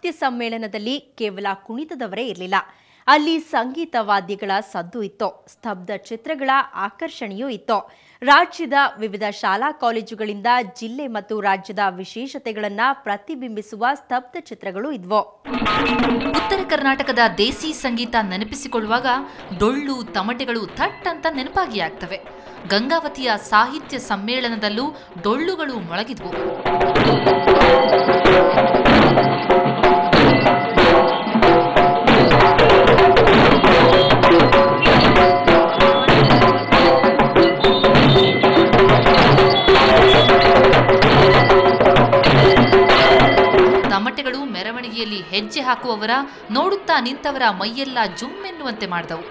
ಸಾಹಿತ್ಯ ಸಮ್ಮೇಳನದಲ್ಲಿ ಕೇವಲ ಕುಣಿತದವರೇ ಇರಲಿಲ್ಲ. ಅಲ್ಲಿ ಸಂಗೀತ ವಾದ್ಯಗಳ ಸದ್ದು ಇತ್ತು, ಸ್ತಬ್ಧ ಚಿತ್ರಗಳ ಆಕರ್ಷಣೆಯೂ ಇತ್ತು. ರಾಜ್ಯದ ವಿವಿಧ ಶಾಲಾ ಕಾಲೇಜುಗಳಿಂದ ಜಿಲ್ಲೆ ಮತ್ತು ರಾಜ್ಯದ ವಿಶೇಷತೆಗಳನ್ನು ಪ್ರತಿಬಿಂಬಿಸುವ ಸ್ತಬ್ಧ ಚಿತ್ರಗಳು ಇದ್ವು. ಉತ್ತರ ಕರ್ನಾಟಕದ ದೇಸಿ ಸಂಗೀತ ನೆನಪಿಸಿಕೊಳ್ಳುವಾಗ ಡೊಳ್ಳು ತಮಟೆಗಳು ಥಟ್ ಅಂತ ನೆನಪಾಗಿ ಆಗ್ತವೆ. ಗಂಗಾವತಿಯ ಸಾಹಿತ್ಯ ಸಮ್ಮೇಳನದಲ್ಲೂ ಡೊಳ್ಳುಗಳು ಮೊಳಗಿದ್ವು. ತಮಟೆಗಳು ಮೆರವಣಿಗೆಯಲ್ಲಿ ಹೆಜ್ಜೆ ಹಾಕುವವರ ನೋಡುತ್ತಾ ನಿಂತವರ ಮೈಯೆಲ್ಲ ಜುಮ್ಮೆನ್ನುವಂತೆ ಮಾಡಿದವು.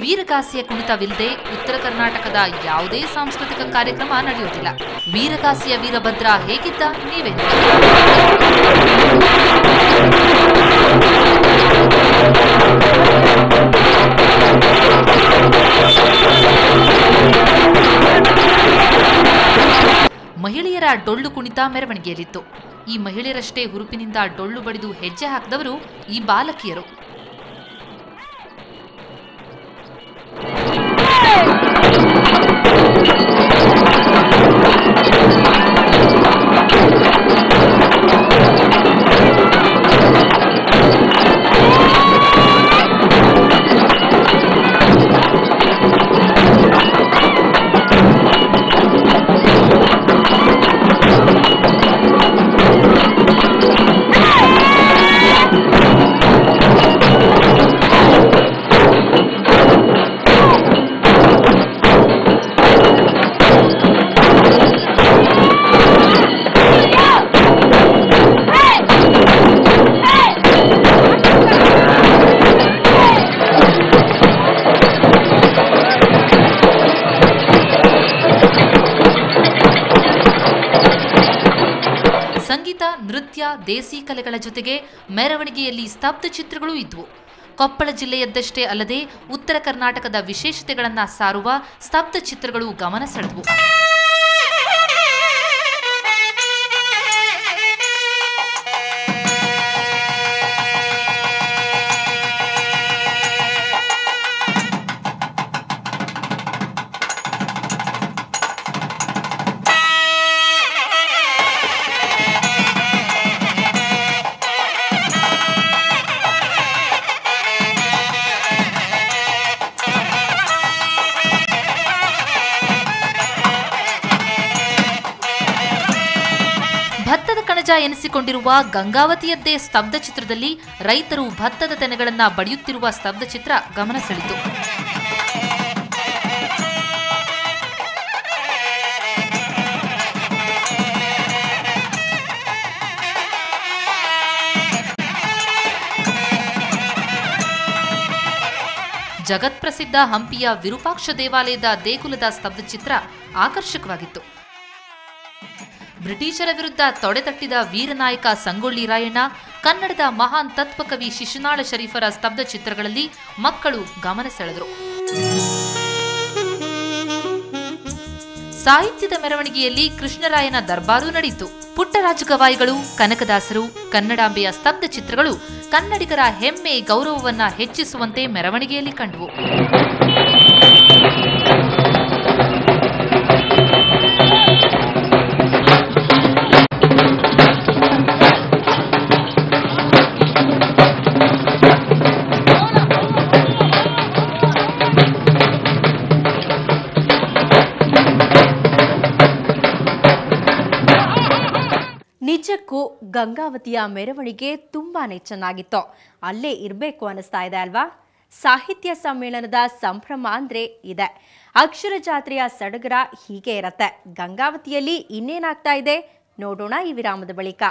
ವೀರಗಾಸೆಯ ಕುಣಿತವಿಲ್ಲದೆ ಉತ್ತರ ಕರ್ನಾಟಕದ ಯಾವುದೇ ಸಾಂಸ್ಕೃತಿಕ ಕಾರ್ಯಕ್ರಮ ನಡೆಯುವುದಿಲ್ಲ. ವೀರಗಾಸೆಯ ವೀರಭದ್ರ ಹೇಗಿದ್ದ ನೀವೇ ಮಹಿಳೆಯರ ಡೊಳ್ಳು ಕುಣಿತ ಮೆರವಣಿಗೆಯಲ್ಲಿತ್ತು. ಈ ಮಹಿಳೆಯರಷ್ಟೇ ಹುರುಪಿನಿಂದ ಡೊಳ್ಳು ಬಡಿದು ಹೆಜ್ಜೆ ಹಾಕಿದವರು ಈ ಬಾಲಕಿಯರು. ಸಂಗೀತ, ನೃತ್ಯ, ದೇಸಿ ಕಲೆಗಳ ಜೊತೆಗೆ ಮೆರವಣಿಗೆಯಲ್ಲಿ ಸ್ತಬ್ಧ ಚಿತ್ರಗಳೂ ಇದ್ವು. ಕೊಪ್ಪಳ ಜಿಲ್ಲೆಯದ್ದಷ್ಟೇ ಅಲ್ಲದೆ ಉತ್ತರ ಕರ್ನಾಟಕದ ವಿಶೇಷತೆಗಳನ್ನು ಸಾರುವ ಸ್ತಬ್ಧ ಚಿತ್ರಗಳು ಗಮನ ಸೆಳೆದವು. ಭತ್ತದ ಕಣಜ ಎನಿಸಿಕೊಂಡಿರುವ ಗಂಗಾವತಿಯದ್ದೇ ಸ್ತಬ್ಧ ಚಿತ್ರದಲ್ಲಿ ರೈತರು ಭತ್ತದ ತೆನೆಗಳನ್ನು ಬಡಿಯುತ್ತಿರುವ ಸ್ತಬ್ಧ ಚಿತ್ರ ಗಮನ ಸೆಳೆಯಿತು. ಜಗತ್ಪ್ರಸಿದ್ಧ ಹಂಪಿಯ ವಿರೂಪಾಕ್ಷ ದೇವಾಲಯದ ದೇಗುಲದ ಸ್ತಬ್ಧ ಚಿತ್ರ ಆಕರ್ಷಕವಾಗಿತ್ತು. ಬ್ರಿಟಿಷರ ವಿರುದ್ಧ ತೊಡೆತಟ್ಟಿದ ವೀರನಾಯಕ ಸಂಗೊಳ್ಳಿ ರಾಯಣ್ಣ, ಕನ್ನಡದ ಮಹಾನ್ ತತ್ವಕವಿ ಶಿಶುನಾಳ ಶರೀಫರ ಸ್ತಬ್ಧ ಚಿತ್ರಗಳಲ್ಲಿ ಮಕ್ಕಳು ಗಮನ ಸೆಳೆದರು. ಸಾಹಿತ್ಯದ ಮೆರವಣಿಗೆಯಲ್ಲಿ ಕೃಷ್ಣರಾಯನ ದರ್ಬಾರು ನಡೆಯಿತು. ಪುಟ್ಟರಾಜ ಗವಾಯಿಗಳು, ಕನಕದಾಸರು, ಕನ್ನಡಾಂಬೆಯ ಸ್ತಬ್ಧ ಚಿತ್ರಗಳು ಕನ್ನಡಿಗರ ಹೆಮ್ಮೆ ಗೌರವವನ್ನ ಹೆಚ್ಚಿಸುವಂತೆ ಮೆರವಣಿಗೆಯಲ್ಲಿ ಕಂಡವು. ನಿಜಕ್ಕೂ ಗಂಗಾವತಿಯ ಮೆರವಣಿಗೆ ತುಂಬಾನೇ ಚೆನ್ನಾಗಿತ್ತು. ಅಲ್ಲೇ ಇರಬೇಕು ಅನಿಸ್ತಾ ಇದೆ ಅಲ್ವಾ? ಸಾಹಿತ್ಯ ಸಮ್ಮೇಳನದ ಸಂಭ್ರಮ ಅಂದ್ರೆ ಇದೆ. ಅಕ್ಷರ ಜಾತ್ರೆಯ ಸಡಗರ ಹೀಗೆ ಇರತ್ತೆ. ಗಂಗಾವತಿಯಲ್ಲಿ ಇನ್ನೇನಾಗ್ತಾ ಇದೆ ನೋಡೋಣ ಈ ವಿರಾಮದ ಬಳಿಕ.